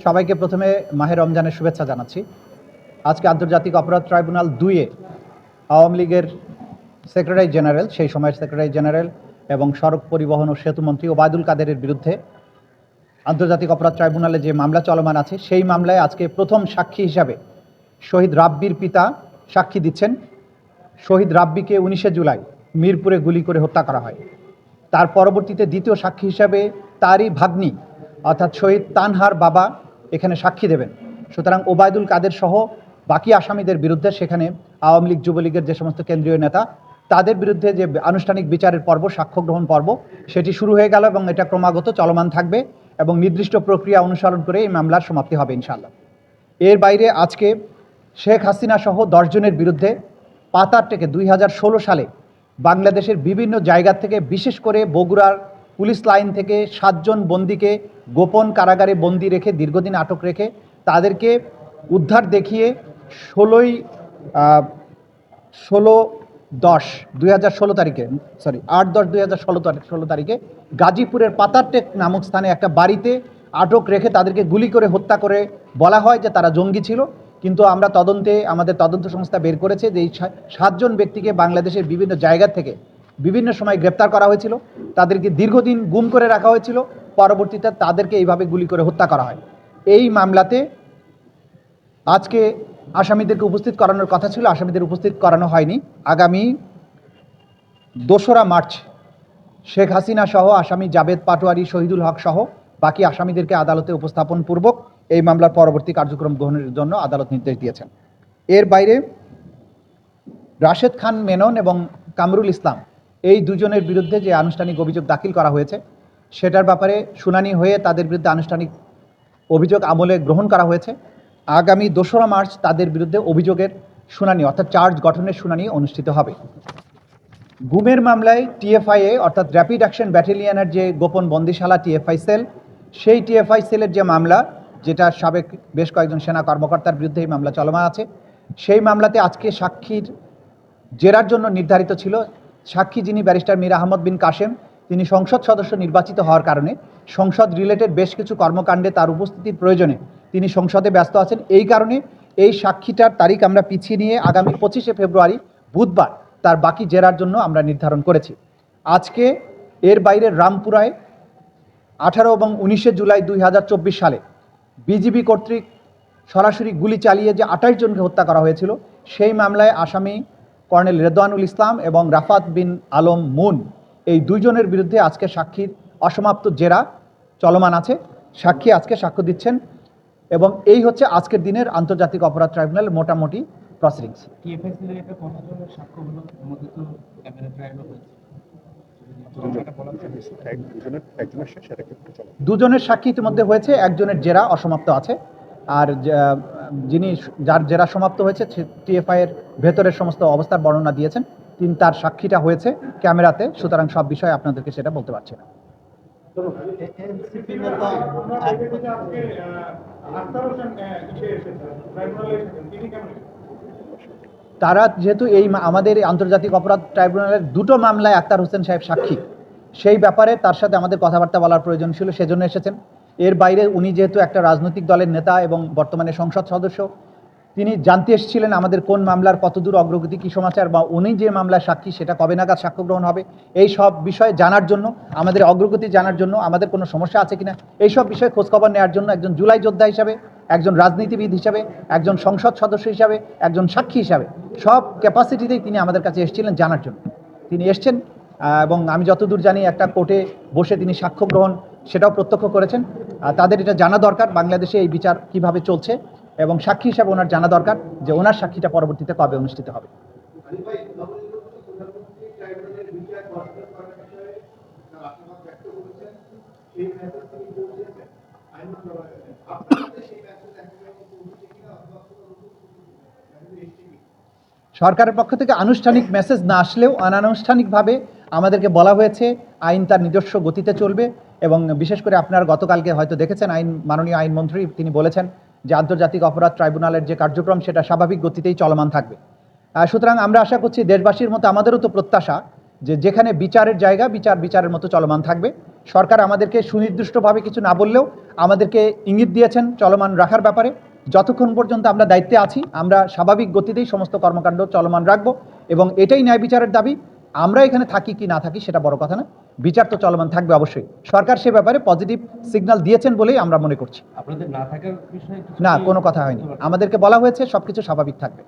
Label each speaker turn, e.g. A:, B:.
A: সবাইকে প্রথমে মাহে রমজানের শুভেচ্ছা জানাচ্ছি। আজকে আন্তর্জাতিক অপরাধ ট্রাইব্যুনাল 2-এ আওয়ামী লীগের সেক্রেটারি জেনারেল, সেই সময়ের সেক্রেটারি জেনারেল এবং সড়ক পরিবহন ও সেতু মন্ত্রী ওবায়দুল কাদেরের বিরুদ্ধে আন্তর্জাতিক অপরাধ ট্রাইব্যুনালে যে মামলা চলমান আছে, সেই মামলায় আজকে প্রথম সাক্ষী হিসাবে শহীদ রাব্বির পিতা সাক্ষী দিচ্ছেন। শহীদ রাব্বিকে 19শে জুলাই মিরপুরে গুলি করে হত্যা করা হয়। তার পরবর্তীতে দ্বিতীয় সাক্ষী হিসাবে তারই ভাগ্নি অর্থাৎ শহীদ তানহার বাবা এখানে সাক্ষী দেবেন। সুতরাং ওবায়দুল কাদের সহ বাকি আসামিদের বিরুদ্ধে সেখানে আওয়ামী লীগ যুবলীগের যে সমস্ত কেন্দ্রীয় নেতা তাদের বিরুদ্ধে যে আনুষ্ঠানিক বিচারের পর্ব, সাক্ষ্য গ্রহণ পর্ব, সেটি শুরু হয়ে গেল এবং এটা ক্রমাগত চলমান থাকবে এবং নির্দিষ্ট প্রক্রিয়া অনুসরণ করে এই মামলার সমাপ্তি হবে ইনশাআল্লাহ। এর বাইরে আজকে শেখ হাসিনা সহ 10 জনের বিরুদ্ধে পাতার টেকে 2016 সালে বাংলাদেশের বিভিন্ন জায়গা থেকে, বিশেষ করে বগুড়ার পুলিশ লাইন থেকে 7 জন বন্দীকে গোপন কারাগারে বন্দী রেখে দীর্ঘদিন আটক রেখে তাদেরকে উদ্ধার দেখিয়ে 8-10-2016 তারিখে গাজীপুরের পাতারটেক নামক স্থানে একটা বাড়িতে আটক রেখে তাদেরকে গুলি করে হত্যা করে বলা হয় যে তারা জঙ্গি ছিল। কিন্তু আমরা আমাদের তদন্ত সংস্থা বের করেছে যে এই 7 জন ব্যক্তিকে বাংলাদেশের বিভিন্ন জায়গা থেকে বিভিন্ন সময় গ্রেপ্তার করা হয়েছিল, তাদেরকে দীর্ঘদিন গুম করে রাখা হয়েছিল, পরবর্তীতে তাদেরকে এইভাবে গুলি করে হত্যা করা হয়। এই মামলাতে আজকে আসামিদেরকে উপস্থিত করানোর কথা ছিল, আসামিদের উপস্থিত করানো হয়নি। আগামী 2রা মার্চ শেখ হাসিনা সহ আসামি জাবেদ পাটোয়ারি, শহীদুল হক সহ বাকি আসামিদেরকে আদালতে উপস্থাপন পূর্বক এই মামলার পরবর্তী কার্যক্রম গ্রহণের জন্য আদালত নির্দেশ দিয়েছেন। এর বাইরে রাশেদ খান মেনন এবং কামরুল ইসলাম এই দুজনের বিরুদ্ধে যে আনুষ্ঠানিক অভিযোগ দাখিল করা হয়েছে, সেটার ব্যাপারে শুনানি হয়ে তাদের বিরুদ্ধে আনুষ্ঠানিক অভিযোগ আমলে গ্রহণ করা হয়েছে। আগামী 2রা মার্চ তাদের বিরুদ্ধে অভিযোগের শুনানি অর্থাৎ চার্জ গঠনের শুনানি অনুষ্ঠিত হবে। গুমের মামলায় টিএফআইএ অর্থাৎ র্যাপিড অ্যাকশন ব্যাটালিয়নের যে গোপন বন্দিশালা টিএফআই সেল, সেই টিএফআই সেলের যে মামলা, যেটা সাবেক বেশ কয়েকজন সেনা কর্মকর্তার বিরুদ্ধে এই মামলা চলমান আছে, সেই মামলাতে আজকে সাক্ষীর জেরার জন্য নির্ধারিত ছিল সাক্ষী যিনি ব্যারিস্টার মীর আহমদ বিন কাশেম, তিনি সংসদ সদস্য নির্বাচিত হওয়ার কারণে সংসদ রিলেটেড বেশ কিছু কর্মকাণ্ডে তার উপস্থিতির প্রয়োজনে তিনি সংসদে ব্যস্ত আছেন। এই কারণে এই সাক্ষীটার তারিখ আমরা পিছিয়ে নিয়ে আগামী 25শে ফেব্রুয়ারি বুধবার তার বাকি জেরার জন্য আমরা নির্ধারণ করেছি। আজকে এর বাইরে রামপুরায় 18 এবং 19শে জুলাই 2024 সালে বিজিবি কর্তৃক সরাসরি গুলি চালিয়ে যে 28 জনকে হত্যা করা হয়েছিল, সেই মামলায় আসামি কর্নেল রেদওয়ানুল ইসলাম এবং রাফাত বিন আলম মুন, এই 2 জনের বিরুদ্ধে আজকে সাক্ষীর অসমাপ্ত জেরা চলমান আছে। সাক্ষী আজকে সাক্ষ্য দিচ্ছেন এবং এই হচ্ছে আজকের দিনের আন্তর্জাতিক অপরাধ ট্রাইব্যুনাল মোটামুটি প্রসিডিংস। দুজনের সাক্ষী ইতিমধ্যে হয়েছে, একজনের জেরা অসমাপ্ত আছে। আর যার জেরা সমাপ্ত হয়েছে টিএফআই এর ভেতরের সমস্ত অবস্থার বর্ণনা দিয়েছেন, তার সাক্ষীটা হয়েছে ক্যামেরাতে, সুতরাং সব বিষয়ে আপনাদেরকে সেটা বলতে পারছি না। তারা যেহেতু আমাদের আন্তর্জাতিক অপরাধ ট্রাইব্যুনালের 2টো মামলায় আক্তার হোসেন সাহেব সাক্ষী, সেই ব্যাপারে তার সাথে আমাদের কথাবার্তা বলার প্রয়োজন ছিল, সেজন্য এসেছেন। এর বাইরে উনি যেহেতু একটা রাজনৈতিক দলের নেতা এবং বর্তমানে সংসদ সদস্য, তিনি জানতে এসেছিলেন আমাদের কোন মামলার কতদূর অগ্রগতি, কী সমাচার, বা উনি যে মামলার সাক্ষী সেটা কবে নাগাদ সাক্ষ্য গ্রহণ হবে, এই সব বিষয়ে জানার জন্য, আমাদের অগ্রগতি জানার জন্য, আমাদের কোনো সমস্যা আছে কিনা এই সব বিষয়ে খোঁজখবর নেওয়ার জন্য একজন জুলাই যোদ্ধা হিসাবে, একজন রাজনীতিবিদ হিসাবে, একজন সংসদ সদস্য হিসাবে, একজন সাক্ষী হিসাবে, সব ক্যাপাসিটিতেই তিনি আমাদের কাছে এসেছিলেন জানার জন্য। তিনি এসছেন এবং আমি যতদূর জানি একটা কোর্টে বসে তিনি সাক্ষ্য গ্রহণ সেটাও প্রত্যক্ষ করেছেন। তাদের এটা জানা দরকার বাংলাদেশে এই বিচার কিভাবে চলছে, এবং সাক্ষী হিসাবে ওনার জানা দরকার যে ওনার সাক্ষীটা পরবর্তীতে কবে অনুষ্ঠিত হবে। সরকারের পক্ষ থেকে আনুষ্ঠানিক মেসেজ না আসলেও অনানুষ্ঠানিকভাবে আমাদেরকে বলা হয়েছে আইন তার নিজস্ব গতিতে চলবে, এবং বিশেষ করে আপনারা গতকালকে হয়তো দেখেছেন মাননীয় আইনমন্ত্রী তিনি বলেছেন যে আন্তর্জাতিক অপরাধ ট্রাইব্যুনালের যে কার্যক্রম সেটা স্বাভাবিক গতিতেই চলমান থাকবে। সুতরাং আমরা আশা করছি দেশবাসীর মতো আমাদেরও তো প্রত্যাশা যে যেখানে বিচারের জায়গা বিচারের মতো চলমান থাকবে, সরকার আমাদেরকে সুনির্দিষ্টভাবে কিছু না বললেও আমাদেরকে ইঙ্গিত দিয়েছেন চলমান রাখার ব্যাপারে। যতক্ষণ পর্যন্ত আমরা দায়িত্বে আছি আমরা স্বাভাবিক গতিতেই সমস্ত কর্মকাণ্ড চলমান রাখবো এবং এটাই ন্যায় বিচারের দাবি। আমরা এখানে থাকি কি না থাকি সেটা বড় কথা না, বিচার তো চলমান থাকবে অবশ্যই। সরকার সে ব্যাপারে পজিটিভ সিগন্যাল দিয়েছেন বলেই আমরা মনে করছি।
B: আপনাদের না থাকার বিষয়ে
A: না, কোনো কথা হয়নি, আমাদেরকে বলা হয়েছে সবকিছু স্বাভাবিক থাকবে।